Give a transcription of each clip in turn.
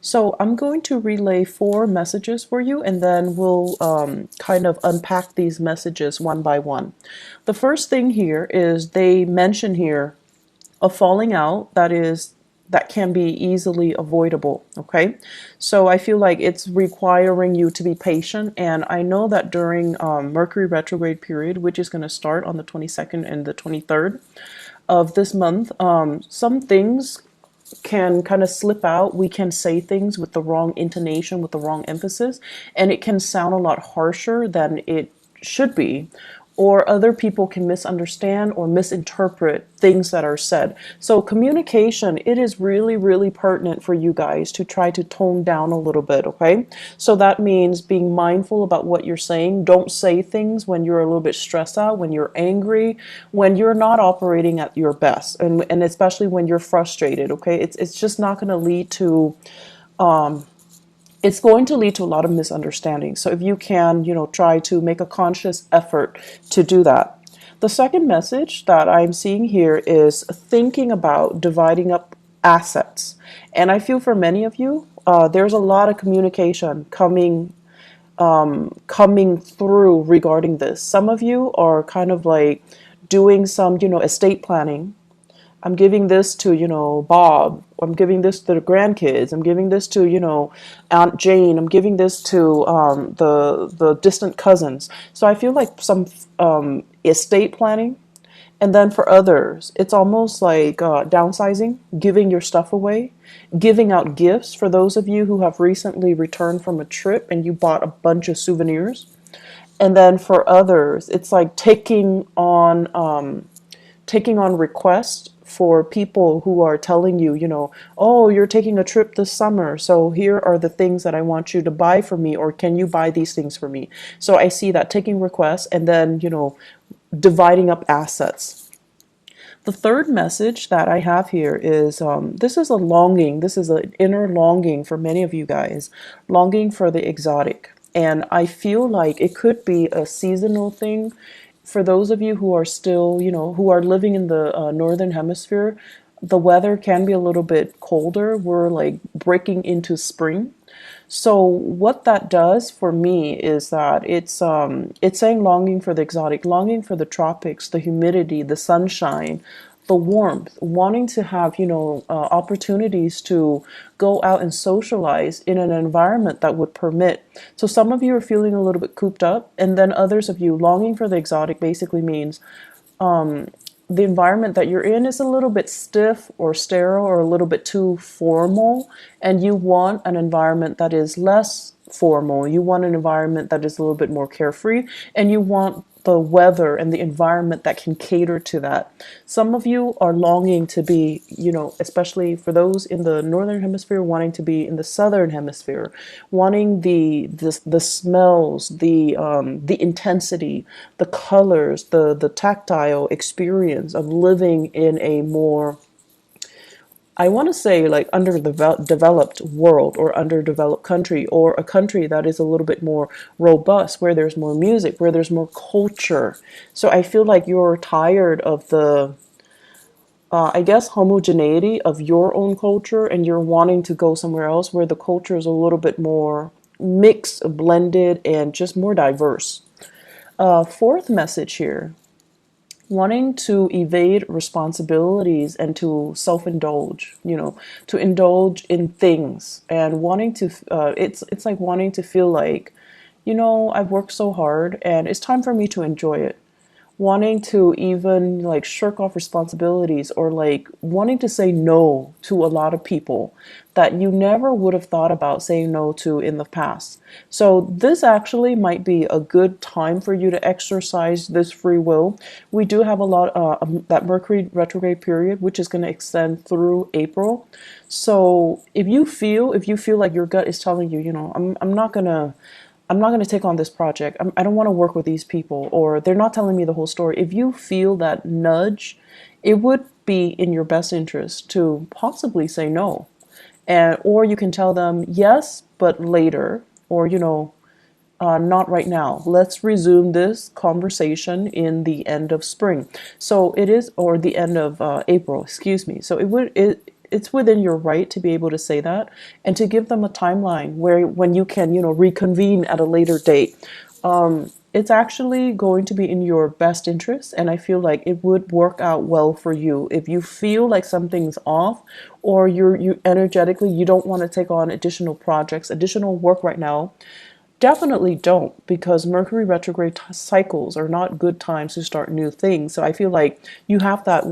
So I'm going to relay 4 messages for you, and then we'll kind of unpack these messages one by one. The first thing here is they mention here a falling out that can be easily avoidable. Okay, so I feel like it's requiring you to be patient, and I know that during Mercury retrograde period, which is going to start on the 22nd and the 23rd of this month, some things can kind of slip out. We can say things with the wrong intonation, with the wrong emphasis, and it can sound a lot harsher than it should be. Or other people can misunderstand or misinterpret things that are said. So communication, it is really, really pertinent for you guys to try to tone down a little bit, okay? So that means being mindful about what you're saying. Don't say things when you're a little bit stressed out, when you're angry, when you're not operating at your best, and especially when you're frustrated, okay? It's just not going to lead to it's going to lead to a lot of misunderstandings. So if you can, try to make a conscious effort to do that. The second message that I'm seeing here is thinking about dividing up assets. And I feel for many of you, there's a lot of communication coming through regarding this. Some of you are kind of like doing some, estate planning. I'm giving this to, Bob. I'm giving this to the grandkids. I'm giving this to, Aunt Jane. I'm giving this to the distant cousins. So I feel like some estate planning. And then for others, it's almost like downsizing, giving your stuff away, giving out gifts for those of you who have recently returned from a trip and you bought a bunch of souvenirs. And then for others, it's like taking on requests for people who are telling you, oh, you're taking a trip this summer, so here are the things that I want you to buy for me, or can you buy these things for me? So I see that taking requests and then, dividing up assets. The third message that I have here is this is a longing, this is an inner longing for many of you guys, longing for the exotic. And I feel like it could be a seasonal thing. For those of you who are still, who are living in the northern hemisphere, the weather can be a little bit colder. We're like breaking into spring. So what that does for me is that it's saying longing for the exotic, longing for the tropics, the humidity, the sunshine, the warmth, wanting to have, opportunities to go out and socialize in an environment that would permit. So some of you are feeling a little bit cooped up, and then others of you longing for the exotic basically means the environment that you're in is a little bit stiff or sterile or a little bit too formal, and you want an environment that is less formal. You want an environment that is a little bit more carefree, and you want the weather and the environment that can cater to that. Some of you are longing to be, especially for those in the northern hemisphere, wanting to be in the southern hemisphere, wanting the smells, the intensity, the colors, the tactile experience of living in a more, I want to say, like underdeveloped world or underdeveloped country, or a country that is a little bit more robust, where there's more music, where there's more culture. So I feel like you're tired of the, I guess, homogeneity of your own culture, and you're wanting to go somewhere else where the culture is a little bit more mixed, blended, and just more diverse. Fourth message here, wanting to evade responsibilities and to self-indulge, to indulge in things, and wanting to, it's like wanting to feel like, I've worked so hard and it's time for me to enjoy it. Wanting to even like shirk off responsibilities, or like wanting to say no to a lot of people that you never would have thought about saying no to in the past. So this actually might be a good time for you to exercise this free will. We do have a lot that Mercury retrograde period, which is going to extend through April. So if you feel like your gut is telling you, I'm not going to take on this project. I don't want to work with these people, or they're not telling me the whole story. If you feel that nudge, it would be in your best interest to possibly say no. And, or you can tell them yes, but later, or, not right now. Let's resume this conversation in the end of spring. So it is, or the end of April, excuse me. So it's within your right to be able to say that, and to give them a timeline where when you can, reconvene at a later date. It's actually going to be in your best interest, and I feel like it would work out well for you. If you feel like something's off, or you energetically you don't want to take on additional projects, additional work right now, definitely don't, because Mercury retrograde cycles are not good times to start new things. So I feel like you have that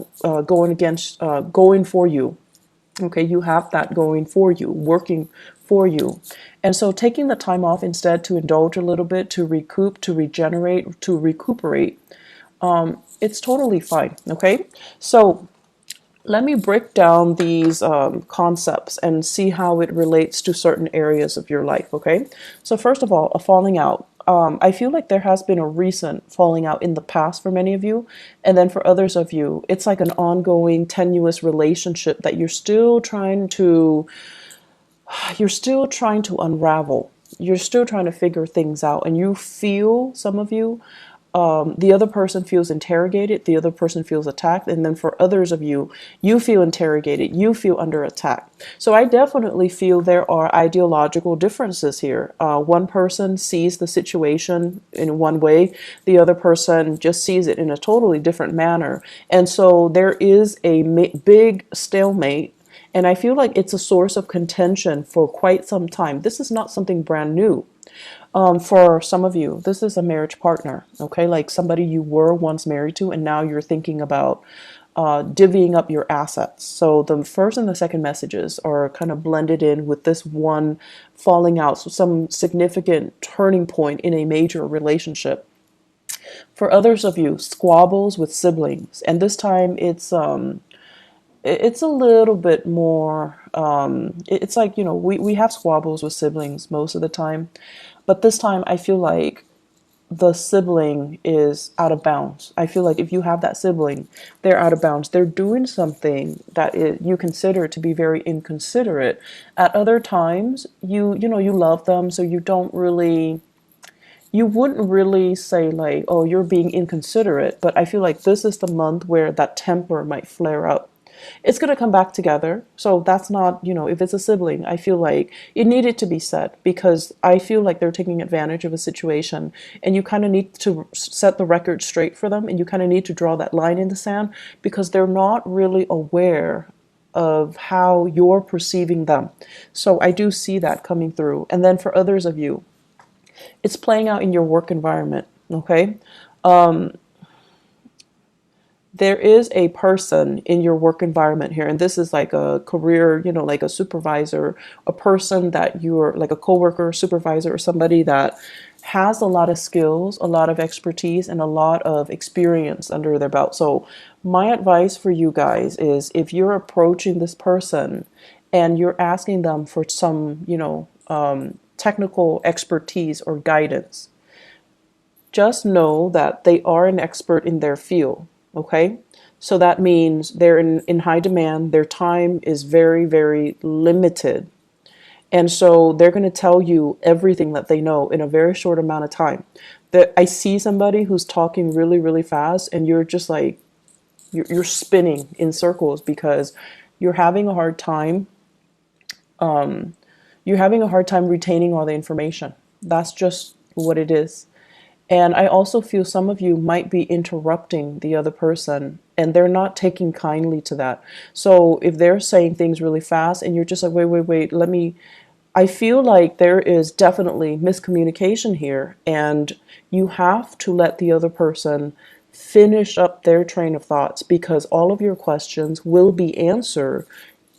going for you. Okay, you have that going for you, working for you. And so taking the time off instead to indulge a little bit, to recoup, to regenerate, to recuperate, it's totally fine. Okay, so let me break down these concepts and see how it relates to certain areas of your life. Okay, so first of all, a falling out. I feel like there has been a recent falling out in the past for many of you, and then for others of you, it's like an ongoing, tenuous relationship that you're still trying to unravel. You're still trying to figure things out, and you feel, some of you, the other person feels interrogated, the other person feels attacked, and then for others of you, you feel interrogated, you feel under attack. So I definitely feel there are ideological differences here. One person sees the situation in one way, the other person just sees it in a totally different manner. And so there is a big stalemate. And I feel like it's a source of contention for quite some time. This is not something brand new. For some of you, this is a marriage partner, okay? Like somebody you were once married to, and now you're thinking about divvying up your assets. So the first and the second messages are kind of blended in with this one falling out. So some significant turning point in a major relationship. For others of you, squabbles with siblings. And this time it's a little bit more, it's like, we have squabbles with siblings most of the time. But this time, I feel like the sibling is out of bounds. I feel like if you have that sibling, they're out of bounds. They're doing something that you consider to be very inconsiderate. At other times, you love them, so you wouldn't really say like, oh, you're being inconsiderate. But I feel like this is the month where that temper might flare up. It's going to come back together. So that's not, if it's a sibling, I feel like it needed to be said, because I feel like they're taking advantage of a situation, and you kind of need to set the record straight for them, and you kind of need to draw that line in the sand, because they're not really aware of how you're perceiving them. So I do see that coming through. And then for others of you, it's playing out in your work environment. Okay. There is a person in your work environment here, and this is like a career, like a supervisor, a person that you're like a coworker, supervisor, or somebody that has a lot of skills, a lot of expertise, and a lot of experience under their belt. So my advice for you guys is, if you're approaching this person and you're asking them for some, technical expertise or guidance, just know that they are an expert in their field. Okay, so that means they're in high demand. Their time is very, very limited. And so they're going to tell you everything that they know in a very short amount of time. I see somebody who's talking really, really fast, and you're just like, you're spinning in circles, because you're having a hard time. You're having a hard time retaining all the information. That's just what it is. And I also feel some of you might be interrupting the other person, and they're not taking kindly to that. So if they're saying things really fast and you're just like, wait, I feel like there is definitely miscommunication here, and you have to let the other person finish up their train of thoughts, because all of your questions will be answered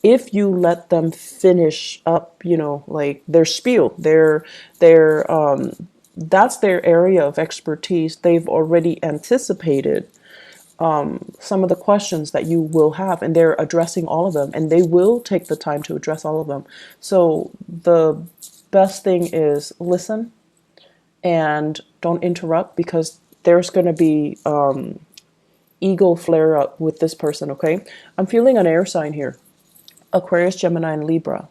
if you let them finish up, like their spiel, that's their area of expertise. They've already anticipated some of the questions that you will have, and they're addressing all of them, and they will take the time to address all of them. So the best thing is listen and don't interrupt, because there's going to be ego flare up with this person. Okay, I'm feeling an air sign here: Aquarius, Gemini, and Libra.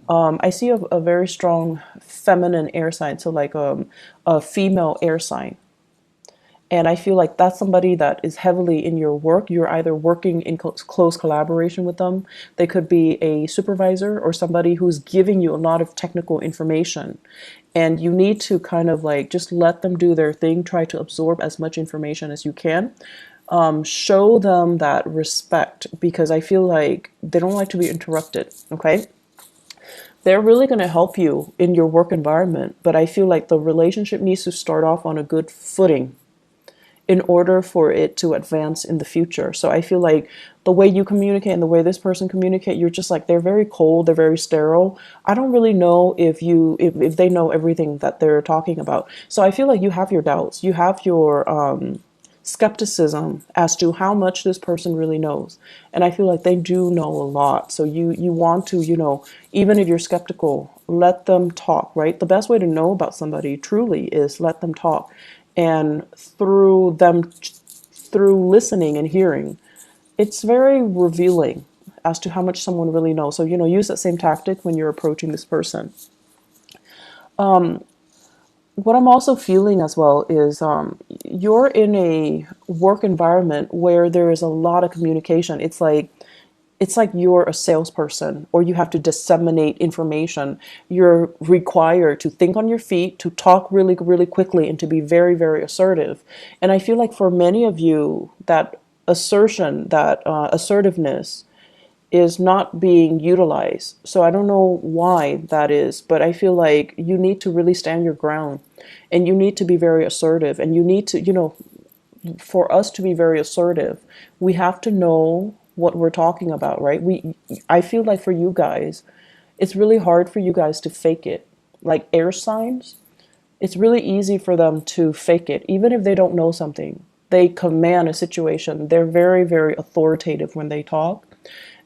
I see a very strong feminine air sign, so like a female air sign. And I feel like that's somebody that is heavily in your work. You're either working in close collaboration with them. They could be a supervisor or somebody who's giving you a lot of technical information. And you need to kind of like just let them do their thing, try to absorb as much information as you can. Show them that respect because I feel like they don't like to be interrupted, okay? They're really going to help you in your work environment, but I feel like the relationship needs to start off on a good footing in order for it to advance in the future. So I feel like the way you communicate and the way this person communicate, you're just like, they're very cold, they're very sterile. I don't really know if they know everything that they're talking about. So I feel like you have your doubts, you have your skepticism as to how much this person really knows. And I feel like they do know a lot. So you want to, even if you're skeptical, let them talk, right? The best way to know about somebody truly is let them talk. And through listening and hearing, it's very revealing as to how much someone really knows. So, use that same tactic when you're approaching this person. What I'm also feeling as well is you're in a work environment where there is a lot of communication. It's like you're a salesperson or you have to disseminate information. You're required to think on your feet, to talk really, really quickly, and to be very, very assertive. And I feel like for many of you, that assertiveness is not being utilized. So I don't know why that is, but I feel like you need to really stand your ground and you need to be very assertive. And you need to, for us to be very assertive, we have to know what we're talking about, right? I feel like for you guys, it's really hard for you guys to fake it. Like air signs, it's really easy for them to fake it, even if they don't know something. They command a situation. They're very, very authoritative when they talk.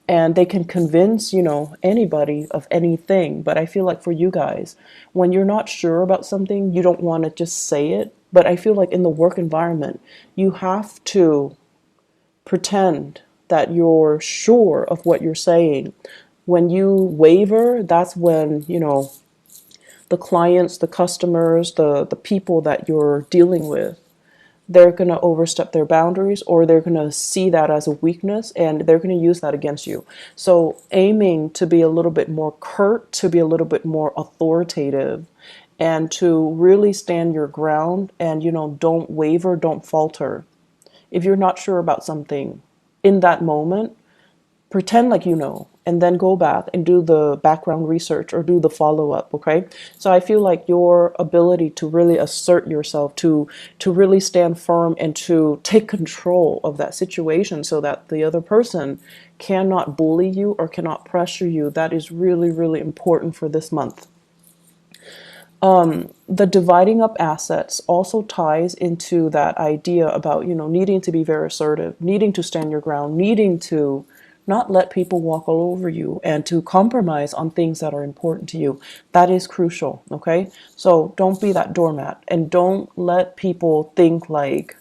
And they can convince, anybody of anything. But I feel like for you guys, when you're not sure about something, you don't want to just say it. But I feel like in the work environment, you have to pretend that you're sure of what you're saying. When you waver, that's when, the clients, the customers, the people that you're dealing with, they're going to overstep their boundaries or they're going to see that as a weakness and they're going to use that against you. So aiming to be a little bit more curt, to be a little bit more authoritative, and to really stand your ground and, don't waver, don't falter. If you're not sure about something in that moment, pretend like you know, and then go back and do the background research or do the follow-up, okay? So I feel like your ability to really assert yourself, to really stand firm and to take control of that situation so that the other person cannot bully you or cannot pressure you, that is really, really important for this month. The dividing up assets also ties into that idea about, needing to be very assertive, needing to stand your ground, needing to not let people walk all over you and to compromise on things that are important to you. That is crucial, okay? So don't be that doormat and don't let people think like,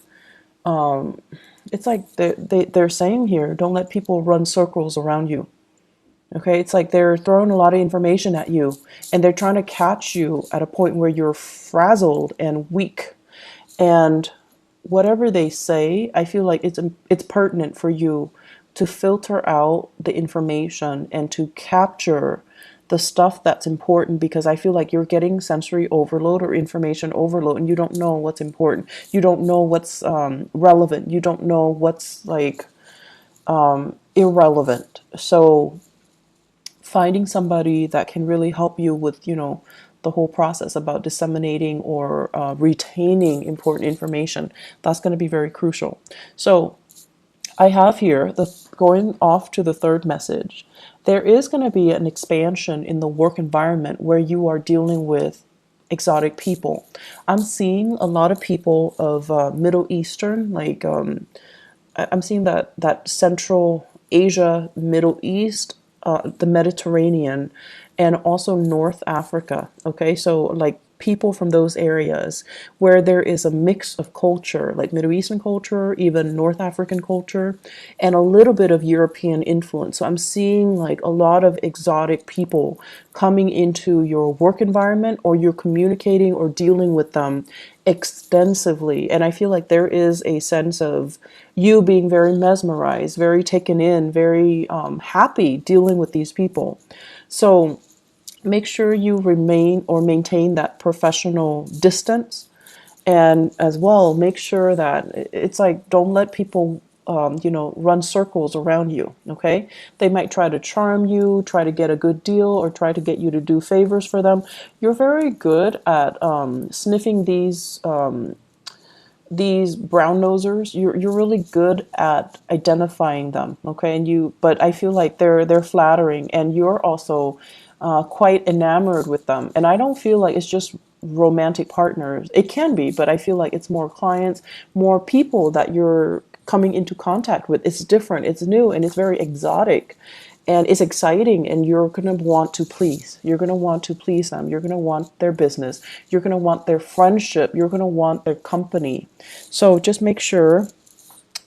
it's like they're saying here, don't let people run circles around you. Okay, it's like they're throwing a lot of information at you and they're trying to catch you at a point where you're frazzled and weak. And whatever they say, I feel like it's pertinent for you to filter out the information and to capture the stuff that's important, because I feel like you're getting sensory overload or information overload and you don't know what's important. You don't know what's relevant. You don't know what's like irrelevant. So finding somebody that can really help you with, the whole process about disseminating or retaining important information, that's going to be very crucial. So I have here going off to the third message. There is going to be an expansion in the work environment where you are dealing with exotic people. I'm seeing a lot of people of Middle Eastern, like I'm seeing that Central Asia, Middle East, the Mediterranean, and also North Africa. Okay, so like people from those areas where there is a mix of culture, like Middle Eastern culture, even North African culture, and a little bit of European influence. So I'm seeing like a lot of exotic people coming into your work environment, or you're communicating or dealing with them extensively. And I feel like there is a sense of you being very mesmerized, very taken in, very happy dealing with these people. So make sure you remain or maintain that professional distance. And as well, make sure that it's like, don't let people run circles around you. Okay, they might try to charm you, try to get a good deal, or try to get you to do favors for them. You're very good at sniffing these brown nosers. You're really good at identifying them. Okay, and but I feel like they're flattering, and you're also quite enamored with them. And I don't feel like it's just romantic partners. It can be, but I feel like it's more clients, more people that you're coming into contact with. It's different, it's new, and it's very exotic, and it's exciting, and you're going to want to please. You're going to want to please them. You're going to want their business. You're going to want their friendship. You're going to want their company. So just make sure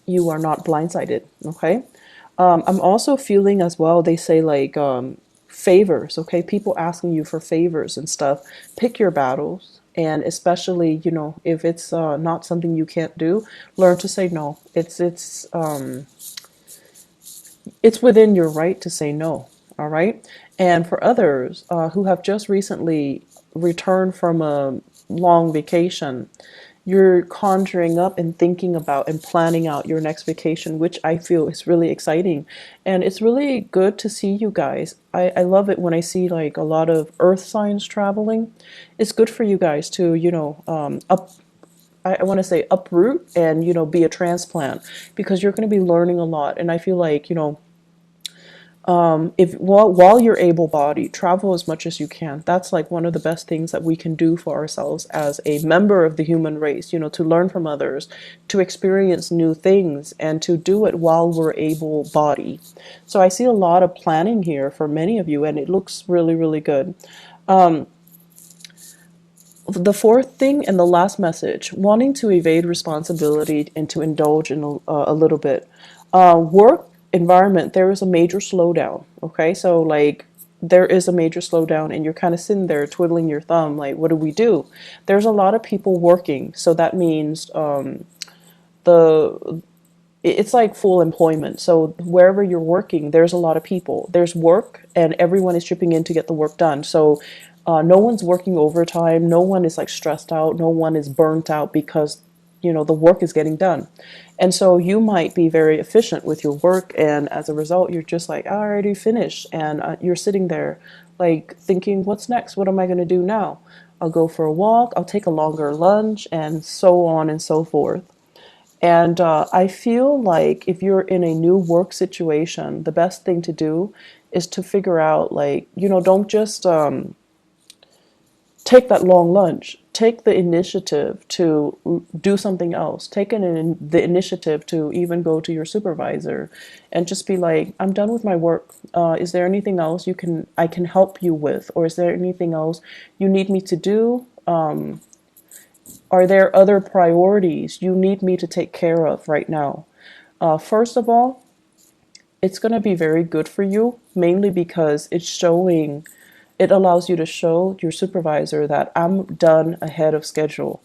you are not blindsided. Okay. I'm also feeling as well, they say like favors. Okay, people asking you for favors and stuff. Pick your battles. And especially, if it's not something you can't do, learn to say no. It's within your right to say no. All right. And for others who have just recently returned from a long vacation, you're conjuring up and thinking about and planning out your next vacation, which I feel is really exciting. And it's really good to see you guys. I love it when I see like a lot of earth signs traveling. It's good for you guys to, I want to say uproot and, be a transplant, because you're going to be learning a lot. And I feel like, if while you're able-bodied, travel as much as you can. That's like one of the best things that we can do for ourselves as a member of the human race, to learn from others, to experience new things, and to do it while we're able-bodied. So I see a lot of planning here for many of you, and it looks really, really good. The fourth thing and the last message, wanting to evade responsibility and to indulge in a little bit. Work environment, there is a major slowdown. Okay, so like there is a major slowdown, and you're kind of sitting there twiddling your thumb, like, what do we do? There's a lot of people working, so that means the it's like full employment. So wherever you're working, there's a lot of people. There's work, and everyone is chipping in to get the work done. So no one's working overtime. No one is like stressed out. No one is burnt out because the work is getting done. And so you might be very efficient with your work, and as a result, you're just like, I already finished, and you're sitting there like thinking, what's next? What am I going to do now? I'll go for a walk. I'll take a longer lunch, and so on and so forth. And I feel like if you're in a new work situation, the best thing to do is to figure out, like, don't just take that long lunch. Take the initiative to do something else. Take the initiative to even go to your supervisor and just be like, I'm done with my work. Is there anything else I can help you with? Or is there anything else you need me to do? Are there other priorities you need me to take care of right now? First of all, it's going to be very good for you, mainly because it allows you to show your supervisor that I'm done ahead of schedule.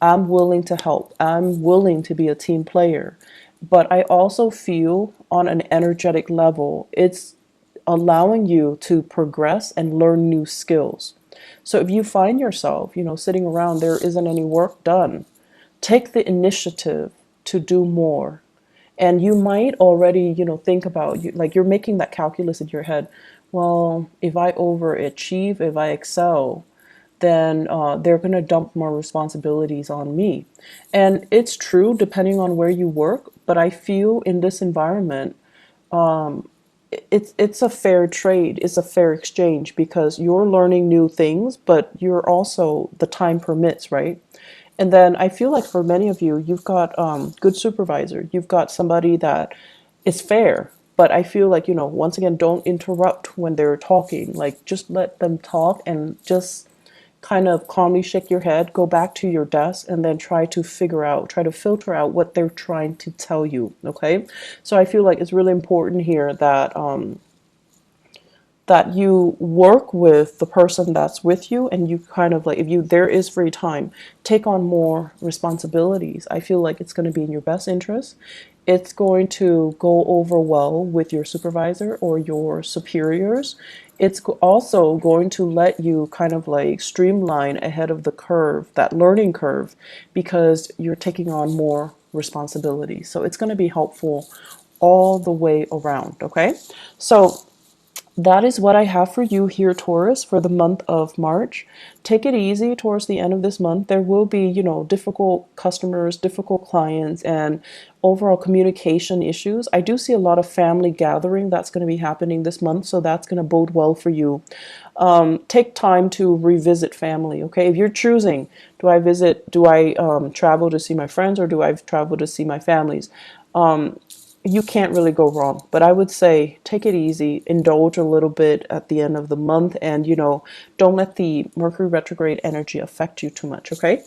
I'm willing to help. I'm willing to be a team player. But I also feel on an energetic level, it's allowing you to progress and learn new skills. So if you find yourself, sitting around, there isn't any work done, take the initiative to do more. And you might already, think about, like you're making that calculus in your head. Well, if I overachieve, if I excel, then they're going to dump more responsibilities on me. And it's true depending on where you work, but I feel in this environment, it's a fair trade, it's a fair exchange, because you're learning new things, but you're also, the time permits, right? And then I feel like for many of you, you've got good supervisor, you've got somebody that is fair. But I feel like, once again, don't interrupt when they're talking. Like, just let them talk and just kind of calmly shake your head, go back to your desk, and then try to filter out what they're trying to tell you. Okay. So I feel like it's really important here that you work with the person that's with you, and you kind of like, if you there is free time, take on more responsibilities. I feel like it's going to be in your best interest. It's going to go over well with your supervisor or your superiors. It's also going to let you kind of like streamline ahead of the curve, that learning curve, because you're taking on more responsibility. So it's going to be helpful all the way around. Okay. So that is what I have for you here, Taurus, for the month of March. Take it easy towards the end of this month. There will be, difficult customers, difficult clients, and overall communication issues. I do see a lot of family gathering that's going to be happening this month, so that's going to bode well for you. Take time to revisit family, okay? If you're choosing, do I travel to see my friends, or do I travel to see my families? You can't really go wrong. But I would say take it easy, indulge a little bit at the end of the month, and don't let the Mercury retrograde energy affect you too much, okay?